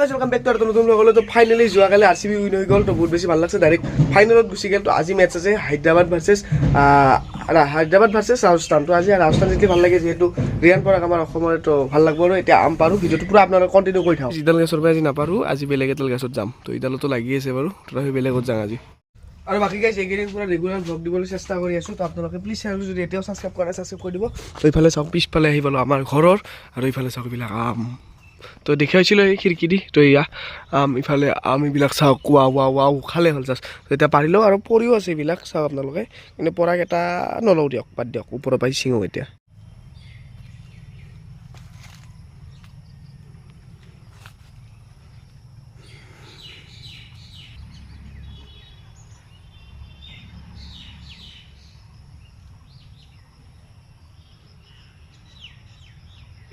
Guys welcome back to R নতুন blog. তো finally যোৱাকালি আরসিবি উইন হৈ গ'ল, তো বহুত বেছি ভাল লাগছে। ডাইরেক্ট ফাইনালত গুচি গ'ল। তো আজি মেচ আছে হায়দৰাবাদ ভাৰ্চেছ ৰাজস্থান। তো আজি ৰাজস্থান জিতলি ভাল লাগে, যেহেতু ৰিয়ান পৰাগ আমাৰ অসমৰ, তো ভাল লাগব। আৰু এতিয়া আম পাৰোঁ ভিডিঅ'টো পুৰা আপোনালোকে কণ্টিনিউ কৰি থাকক। ইডাল গেছৰ পৰা আজি নাপাৰোঁ, আজি বেলেগ এডাল গেছত যাম। তো ইডালতো লাগি আছে বাৰু, তথাপি বেলেগত যাম আজি। আৰু বাকী গাইছ এইকেইদিন পুৰা ৰেগুলাৰ ব্লগ দিবলৈ চেষ্টা কৰি আছোঁ। তো আপোনালোকে প্লিজ চেনেলটো যদি এতিয়াও ছাবস্ক্ৰাইব কৰা নাই ছাবস্ক্ৰাইব কৰি দিব। তো ইফালে চাওক, পিছফালে আহি পালোঁ আমাৰ ঘৰৰ, আৰু ইফালে চাওক এইবিলাক আম। তো দেখাইছিলোঁ এই খিৰিকী দি, তো এয়া ইফালে আম এইবিলাক চাওক, ৱাও খালে হ'ল জাষ্ট। তো এতিয়া পাৰিলেও আৰু পৰিও আছে এইবিলাক চাওক আপোনালোকে, কিন্তু পৰাক এটা নলওঁ দিয়ক, বাদ দিয়ক, ওপৰৰ পৰা চিঙো এতিয়া।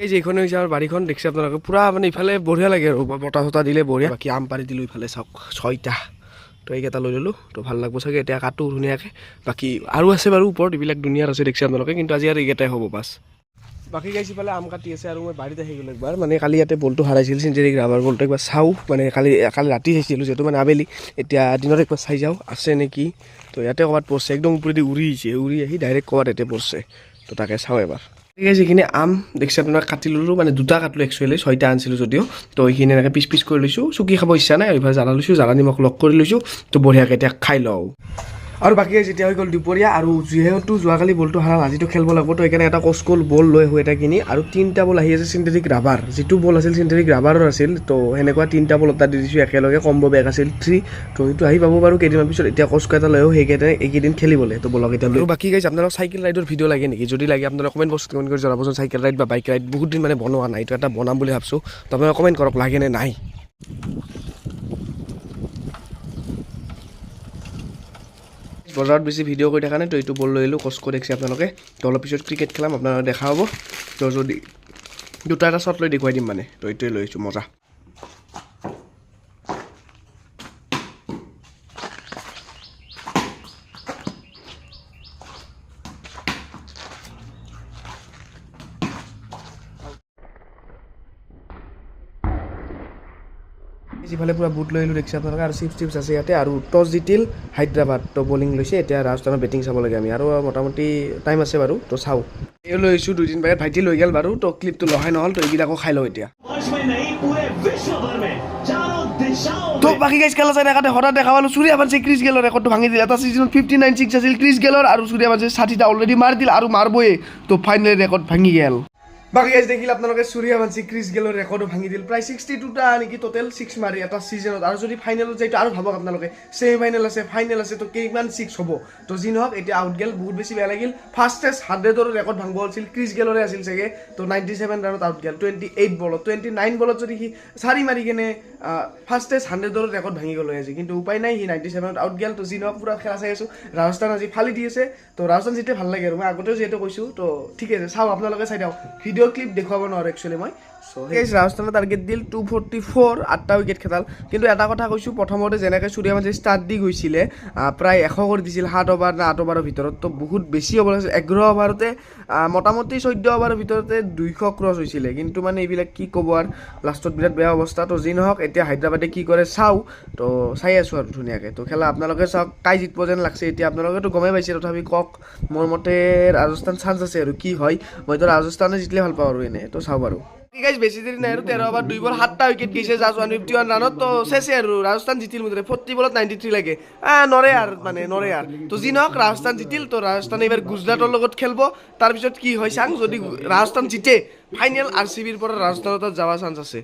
এই যে এইখনে হৈছে আমাৰ বাৰীখন, দেখিছে আপোনালোকে, পুৰা মানে ইফালে বঢ়িয়া লাগে আৰু বতাহ চতাহ দিলে বঢ়িয়া। বাকী আম পাৰি দিলোঁ ইফালে চাওক 6টা, তো এইকেইটা লৈ ল'লোঁ। তো ভাল লাগব চাগে, এতিয়া কাটো ধুনীয়াকৈ। বাকী আৰু আছে বাৰু ওপৰত, এইবিলাক দুনিয়াৰ আছে দেখিছে আপোনালোকে, কিন্তু আজি আৰু এইকেইটাই হ'ব বাছ। বাকী গাইছ ইফালে আম কাটি আছে, আৰু মই বাৰীত আহি গ'লোঁ একবাৰ। মানে কালি ইয়াতে বলটো হাৰাইছিল, চিন্তেটিক ৰাবাৰ বলটো একবাৰ চাওঁ, মানে কালি ৰাতি চাইছিলোঁ যিহেতু, মানে আবেলি। এতিয়া দিনত একবাৰ চাই যাওঁ আছে নেকি। তো ইয়াতে ক'ৰবাত পৰিছে, একদম ওপৰেদি উৰি আহি ডাইৰেক্ট ক'ৰবাত ইয়াতে পৰিছে। তো তাকে চাওঁ এবাৰ। ঠিক আছে, যিখিনি আম দেখিছে আপোনাক কাটি ল'লোঁ, মানে দুটা কাটিলোঁ একচুৱেলি, 6টা আনিছিলোঁ যদিও। তো এইখিনি এনেকৈ পিচ কৰি লৈছোঁ, চুকি খাব ইচ্ছা নাই, আৰু এইফালে জ্বালা লৈছোঁ, জ্বালা নিমখ লগ কৰি লৈছোঁ। তো বঢ়িয়াকৈ এতিয়া খাই লওঁ। আৰু বাকী যেতিয়া হৈ গ'ল দুপৰীয়া, আৰু যিহেতু যোৱাকালি বলটো হাৰাল, আজিতো খেলিব লাগিব। তো সেইকাৰণে এটা কস্কল বল লৈ আহোঁ এটা কিনি, আৰু 3টা বল আহি আছে চিন্তেটিক ৰাবাৰ। যিটো বল আছিল চিন্তেটিক ৰাবাৰৰ আছিল। তো সেনেকুৱা 3টা বল এটা দি দিছোঁ একেলগে, কম্বো বেগ আছিল 3। তো সেইটো আহি পাব বাৰু কেইদিনমান পিছত। এতিয়া কস্কো এটা লৈ আহোঁ, এইকেইদিন খেলিবলৈ। তো বলক এতিয়া। আৰু বাকী গাইছ আপোনালোক চাইকেল ৰাইডৰ ভিডিঅ' লাগে নেকি? যদি লাগে আপোনালোকে কমেণ্ট বক্সত কমেণ্ট কৰি জনাবচোন। চাইকেল ৰাইড বা বাইক ৰাইড বহুত দিন মানে বনোৱা নাই, এইটো এটা বনাম বুলি ভাবছোঁ। তো আপোনালোকে কমেণ্ট কৰক লাগে নে নাই। বজাৰত বেছি ভিডিঅ' কৰি থকা নাই, তো এইটো বল লৈ আহিলোঁ, কস্কো দেখিছে আপোনালোকে। তো অলপ পিছত ক্ৰিকেট খেলাম, আপোনালোকে দেখা হ'ব। তো যদি দুটা এটা শ্বট লৈ দেখুৱাই দিম মানে, তো এইটোৱে লৈ আহিছোঁ, মজা। ইফালে পুৰা বুট লৈ আহিলোঁ দেখিছে আপোনালোকে, আৰু চিপছ আছে ইয়াতে। আৰু টছ জিতিল হায়দৰাবাদ, তো বলিং লৈছে। এতিয়া ৰাজস্থানৰ বেটিং চাব লাগে আমি, আৰু মোটামুটি টাইম আছে বাৰু। তো চাওঁ, এই লৈ আহিছোঁ 2-3 পেকেট, ভাইটি লৈ গ'ল বাৰু। তো ক্লিপটো লহাই নহ'ল, তো এইবিলাকো খাই লওঁ এতিয়া। তো বাকী গাইছ খেলা চাই দেখাতে হঠাৎ দেখা পালোঁ সূৰ্যবংশী ক্ৰিছ গেলৰ ৰেকৰ্ডটো ভাঙি দিলে। এটা ছিজনত 59 6 আছিল ক্ৰিছ গেলৰ, আৰু সূৰ্যবংশী 60টা অলৰেডি মাৰি দিল, আৰু মাৰবয়ে। তো ফাইনেলি ৰেকৰ্ড ভাঙি গ'ল। বাকী গাইছ দেখিলে আপোনালোকে সূৰ্যবংশী ক্ৰিছ গেলৰ ৰেকৰ্ডো ভাঙি দিল, প্ৰায় 62টা নেকি টোটেল 6 মাৰি এটা ছিজনত। আৰু যদি ফাইনেলত যায়, আৰু ভাবক আপোনালোকে, ছেমি ফাইনেল আছে, ফাইনেল আছে, তো কিমান 6 হ'ব। তো যি নহওক এতিয়া আউট গেল, বহুত বেছি বেয়া লাগিল। ফাৰ্ষ্টেষ্ট 100ৰ ৰেকৰ্ড ভাঙিব আছিল ক্ৰিছ গেলৰে আছিল চাগে। তো 97 ৰানত আউট গেল, 28 বলত, 29 বলত যদি সি 4 মাৰি কেনে ফাৰ্ষ্টেষ্ট 100ৰ ৰেকৰ্ড ভাঙি গ'ল আজি। কিন্তু উপায় নাই, সি 97ত আউট গেল। তো যি নহওক পুৰা খেলা চাই আছোঁ। ৰাজস্থান আজি ফালি দি আছে। তো ৰাজস্থান যেতিয়া ভাল লাগে, আৰু মই আগতেও যিহেতু কৈছোঁ। তো ঠিক আছে, চাওঁ আপোনালোকে চাই দিয়ক। ভিডিঅ' ক্লিপ দেখুৱাব নোৱাৰোঁ একচুৱেলি মই। ৰাজস্থানে টাৰ্গেট দিল 244, 8টা উইকেট খেদাল। কিন্তু এটা কথা কৈছোঁ, প্ৰথমতে যেনেকৈ সূৰ্যবংশী ষ্টাৰ্ট দি গৈছিলে, প্ৰায় 100 কৰি দিছিল 7 অভাৰ নে 8 অভাৰৰ ভিতৰত। তো বহুত বেছি অভাৰ আছিল, 11 অভাৰতে মোটামুটি 14 অভাৰৰ ভিতৰতে 200 ক্ৰছ হৈছিলে। কিন্তু মানে এইবিলাক কি ক'ব, আৰু লাষ্টত বিৰাট বেয়া অৱস্থা। তো যি নহওক, এতিয়া হায়দৰাবাদে কি কৰে চাওঁ। তো চাই আছোঁ আৰু ধুনীয়াকৈ। তো খেলা আপোনালোকে চাওক, কাই জিকিব যেন লাগছে এতিয়া। আপোনালোকেতো গমেই পাইছে, তথাপি কওক। মোৰ মতে ৰাজস্থান চান্স আছে, আৰু কি হয়। মইতো ৰাজস্থানে জিকিলে ভাল পাওঁ আৰু এনে। তো চাওঁ বাৰু। ঠিক আছে, বেছি দেৰি নাই আৰু। 13 অভাৰ 2 বল 7টা উইকেট গৈছে, জাষ্ট 151 ৰানত। তো চেছে আৰু ৰাজস্থান জিতিল মুঠতে। 40 বলত 93 লাগে, নৰে আৰু মানে নৰে আৰু। তো যি নহওক, ৰাজস্থান জিতিল। তো ৰাজস্থানে এইবাৰ গুজৰাটৰ লগত খেলিব। তাৰপিছত কি হয় চাং, যদি ৰাজস্থান জিতে ফাইনেল, আৰচিবিৰ পৰা ৰাজস্থানৰ তাত যোৱা চান্স আছে।